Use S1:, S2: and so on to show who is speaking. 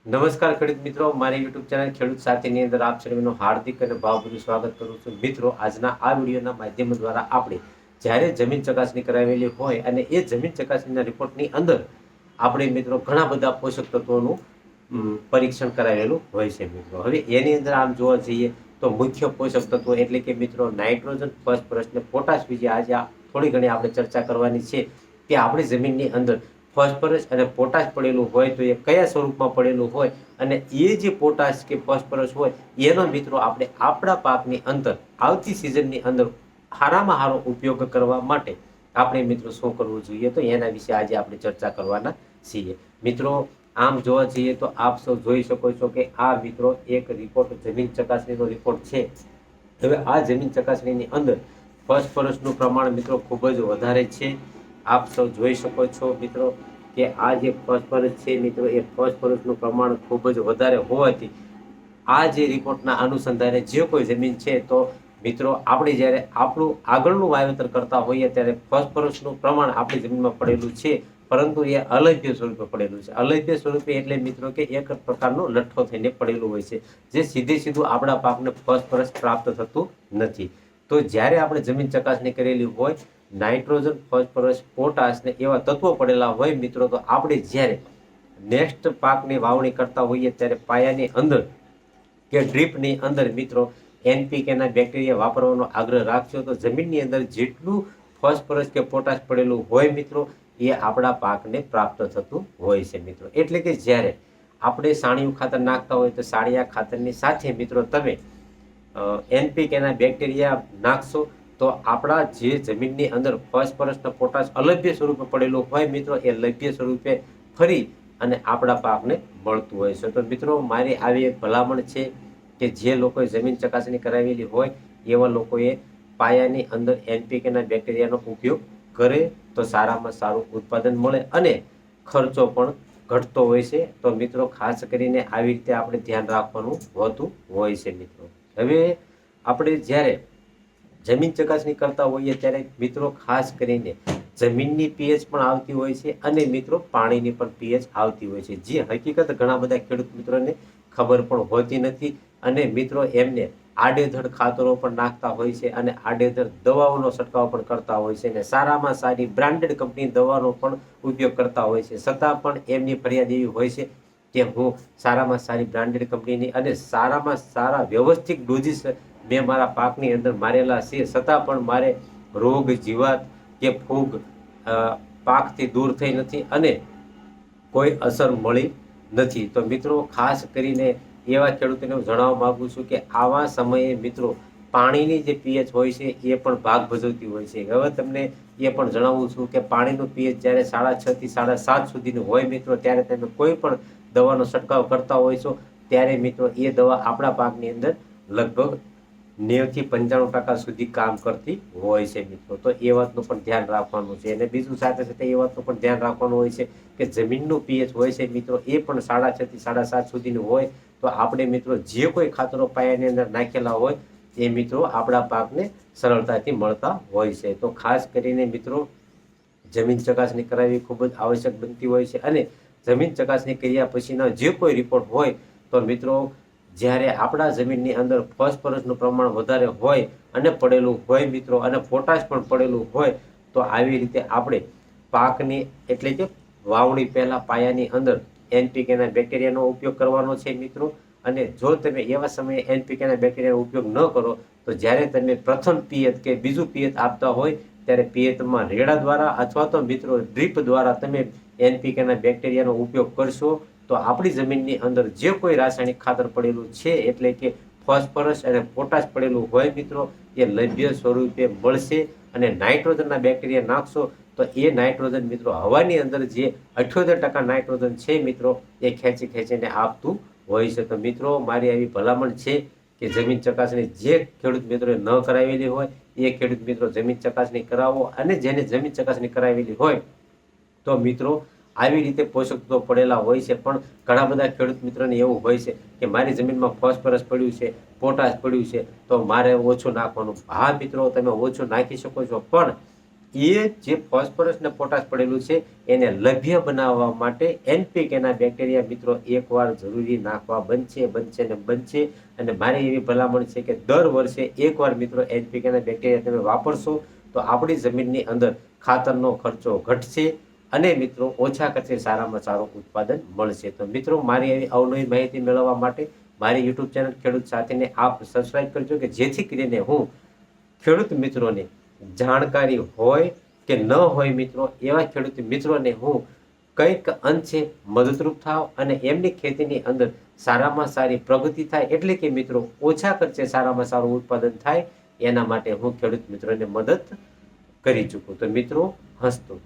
S1: નમસ્કાર ખેડૂત મિત્રો, મારી યુટ્યુબ ચેનલ ખેડૂત સાથીની અંદર આપ સર્વેનું હાર્દિક અને ભાવભર્યું સ્વાગત કરું છું. મિત્રો, આજના આ વિડીયોના માધ્યમ દ્વારા આપણે જ્યારે જમીન ચકાસણી કરાવેલી હોય અને એ જમીન ચકાસણીના રિપોર્ટની અંદર આપણે મિત્રો ઘણા બધા પોષક તત્વોનું પરીક્ષણ કરાવેલું હોય છે. મિત્રો, હવે એની અંદર આમ જોવા જઈએ તો મુખ્ય પોષક તત્વો એટલે કે મિત્રો નાઇટ્રોજન, ફોસ્ફરસ અને પોટાશ વિશે આજે થોડી ઘણી આપણે ચર્ચા કરવાની છે કે આપણી જમીનની અંદર ફોસ્ફરસ અને પોટાશ પડેલું હોય તો એ કયા સ્વરૂપમાં પડેલું હોય અને એ જે પોટાશ કે ફોસ્ફરસ હોય એનો મિત્રો આપણે આપણા પાકની અંદર આવતી સિઝનની અંદર સારામાં સારો ઉપયોગ કરવા માટે આપણે મિત્રો શું કરવું જોઈએ તો એના વિશે આજે આપણે ચર્ચા કરવાના છીએ. મિત્રો, આમ જોવા જઈએ તો આપ સૌ જોઈ શકો છો કે આ મિત્રો એક રિપોર્ટ જમીન ચકાસણીનો રિપોર્ટ છે. હવે આ જમીન ચકાસણીની અંદર ફોસ્ફરસનું પ્રમાણ મિત્રો ખૂબ જ વધારે છે. આપ સૌ જોઈ શકો છો મિત્રો કે આ જે ફોસ્ફરસ છે મિત્રો એ ફોસ્ફરસનું પ્રમાણ ખૂબ જ વધારે હોવાથી આ જે રિપોર્ટના અનુસંધાને જે કોઈ જમીન છે તો મિત્રો આપણે જ્યારે આપણું આગળનું વાવેતર કરતા હોઈએ ત્યારે ફોસ્ફરસનું પ્રમાણ આપણી જમીનમાં પડેલું છે, પરંતુ એ અલભ્ય સ્વરૂપે પડેલું છે. અલભ્ય સ્વરૂપે એટલે મિત્રો કે એક પ્રકારનો લઠ્ઠો થઈને પડેલું હોય છે, જે સીધું આપણા પાકને ફોસ્ફરસ પ્રાપ્ત થતું નથી. તો જ્યારે આપણે જમીન ચકાસણી કરેલી હોય નાઇટ્રોજન, ફોસ્ફરસ, પોટાશ ને એવા તત્વો પડેલા હોય મિત્રો તો આપણે જ્યારે નેક્સ્ટ પાકની વાવણી કરતા હોઈએ ત્યારે પાયાની અંદર કે ડ્રીપની અંદર મિત્રો એનપીકેના બેક્ટેરિયા વાપરવાનો આગ્રહ રાખશો તો જમીનની અંદર જેટલું ફોસ્ફરસ કે પોટાશ પડેલું હોય મિત્રો એ આપણા પાકને પ્રાપ્ત થતું હોય છે. મિત્રો, એટલે કે જ્યારે આપણે સાણિયું ખાતર નાખતા હોય તો સાણિયા ખાતરની સાથે મિત્રો તમે એનપીકેના બેક્ટેરિયા નાખશો તો આપણા જે જમીનની અંદર ફોસ્ફરસ અને પોટાશ અલભ્ય સ્વરૂપે પડેલું હોય મિત્રો એ લભ્ય સ્વરૂપે ફરી અને આપણા પાકને મળતું હોય છે. તો મિત્રો, મારી આવી એક ભલામણ છે કે જે લોકોએ જમીન ચકાસણી કરાવેલી હોય એવા લોકોએ પાયાની અંદર એનપીકેના બેક્ટેરિયાનો ઉપયોગ કરે તો સારામાં સારું ઉત્પાદન મળે અને ખર્ચો પણ ઘટતો હોય છે. તો મિત્રો, ખાસ કરીને આવી રીતે આપણે ધ્યાન રાખવાનું હોતું હોય છે. મિત્રો, હવે આપણે જ્યારે જમીન ચકાસણી કરતા હોઈએ ત્યારે મિત્રો ખાસ કરીને જમીનની પીએચ પણ આવતી હોય છે અને મિત્રો પાણીની પણ પીએચ આવતી હોય છે, જે હકીકત ઘણા બધા ખેડૂત મિત્રોને ખબર પણ હોતી નથી અને મિત્રો એમને આડેધડ ખાતરો પણ નાખતા હોય છે અને આડેધડ દવાઓનો છંટકાવ પણ કરતા હોય છે અને સારામાં સારી બ્રાન્ડેડ કંપની દવાનો પણ ઉપયોગ કરતા હોય છે. છતાં પણ એમની ફરિયાદ એવી હોય છે કે હું સારામાં સારી બ્રાન્ડેડ કંપનીની અને સારામાં સારા વ્યવસ્થિત ડોઝીસ મેં મારા પાકની અંદર મારેલા છે, છતાં પણ મારે રોગ, જીવાત કે ફૂગ પાકથી દૂર થઈ નથી અને કોઈ અસર મળી નથી. તો મિત્રો, ખાસ કરીને એવા ખેડૂતોને હું જણાવવા માંગુ છું કે આવા સમયે મિત્રો પાણીની જે પીએચ હોય છે એ પણ ભાગ ભજવતી હોય છે. હવે તમને એ પણ જણાવું છું કે પાણીનું પીએચ જ્યારે 6.5 થી 7.5 સુધીનું હોય મિત્રો ત્યારે તમે કોઈ પણ દવાનો છંટકાવ કરતા હોય છો ત્યારે મિત્રો એ દવા આપણા પાકની અંદર લગભગ 90 થી 95% સુધી કામ કરતી હોય છે. મિત્રો, તો એ વાતનું પણ ધ્યાન રાખવાનું છે અને બીજું સાથે સાથે એ વાતનું પણ ધ્યાન રાખવાનું હોય છે કે જમીનનું પીએચ હોય છે મિત્રો એ પણ 6.5 થી 7.5 સુધીનું હોય તો આપણે મિત્રો જે કોઈ ખાતરો પાયાની અંદર નાખેલા હોય એ મિત્રો આપણા પાકને સરળતાથી મળતા હોય છે. તો ખાસ કરીને મિત્રો જમીન ચકાસણી કરાવવી ખૂબ જ આવશ્યક બનતી હોય છે અને જમીન ચકાસણી કર્યા પછીનો જે કોઈ રિપોર્ટ હોય તો મિત્રો જ્યારે આપણા જમીનની અંદર ફોસ્ફરસનું પ્રમાણ વધારે હોય અને પડેલું હોય મિત્રો અને પોટાશ પણ પડેલું હોય તો આવી રીતે આપણે પાકની એટલે કે વાવણી પહેલા પાયાની અંદર એનપીકેના બેક્ટેરિયાનો ઉપયોગ કરવાનો છે મિત્રો. અને જો તમે એવા સમયે એનપીકેના બેક્ટેરિયાનો ઉપયોગ ન કરો તો જ્યારે તમે પ્રથમ પિયત કે બીજું પિયત આપતા હોય ત્યારે પિયતમાં રેડા દ્વારા અથવા તો મિત્રો ડ્રીપ દ્વારા તમે એનપીકેના બેક્ટેરિયાનો ઉપયોગ કરશો તો આપણી જમીનની અંદર જે કોઈ રાસાયણિક ખાતર પડેલું છે એટલે કે ફોસ્ફરસ અને પોટાશ પડેલું હોય મિત્રો એ લભ્ય સ્વરૂપે મળશે અને નાઇટ્રોજનના બેક્ટેરિયા નાખશો તો એ નાઇટ્રોજન મિત્રો હવાની અંદર જે 78% નાઇટ્રોજન છે મિત્રો એ ખેંચીને આપતું હોય છે. તો મિત્રો, મારી આવી ભલામણ છે કે જમીન ચકાસણી જે ખેડૂત મિત્રોએ ન કરાવેલી હોય એ ખેડૂત મિત્રો જમીન ચકાસણી કરાવો અને જેને જમીન ચકાસણી કરાવેલી હોય તો મિત્રો આવી રીતે પોષક તત્વો પડેલા હોય છે. પણ ઘણા બધા ખેડૂત મિત્રોને એવું હોય છે કે મારી જમીનમાં ફોસ્ફરસ પડ્યું છે, પોટાશ પડ્યું છે તો મારે ઓછું નાખવાનું. હા મિત્રો, તમે ઓછું નાખી શકો છો પણ એ જે ફોસ્ફરસ ને પોટાશ પડેલું છે એને લભ્ય બનાવવા માટે એનપીકેના બેક્ટેરિયા મિત્રો એકવાર જરૂરી નાખવા બનશે ને બનશે. અને મારી એવી ભલામણ છે કે દર વર્ષે એકવાર મિત્રો એનપીકેના બેક્ટેરિયા તમે વાપરશો તો આપણી જમીનની અંદર ખાતરનો ખર્ચો ઘટશે અને મિત્રો ઓછા ખર્ચે સારામાં સારું ઉત્પાદન મળશે. તો મિત્રો મારી એવી અવનવી માહિતી મેળવવા માટે મારી યુટ્યુબ ચેનલ ખેડૂત સાથીને આપ સબસ્ક્રાઇબ કરજો કે જેથી કરીને હું ખેડૂત મિત્રોને જાણકારી હોય કે ન હોય મિત્રો એવા ખેડૂત મિત્રોને હું કંઈક અંશે મદદરૂપ થાવ અને એમની ખેતીની અંદર સારામાં સારી પ્રગતિ થાય એટલે કે મિત્રો ઓછા ખર્ચે સારામાં સારું ઉત્પાદન થાય એના માટે હું ખેડૂત મિત્રોને મદદ કરી ચૂકું. તો મિત્રો હસતો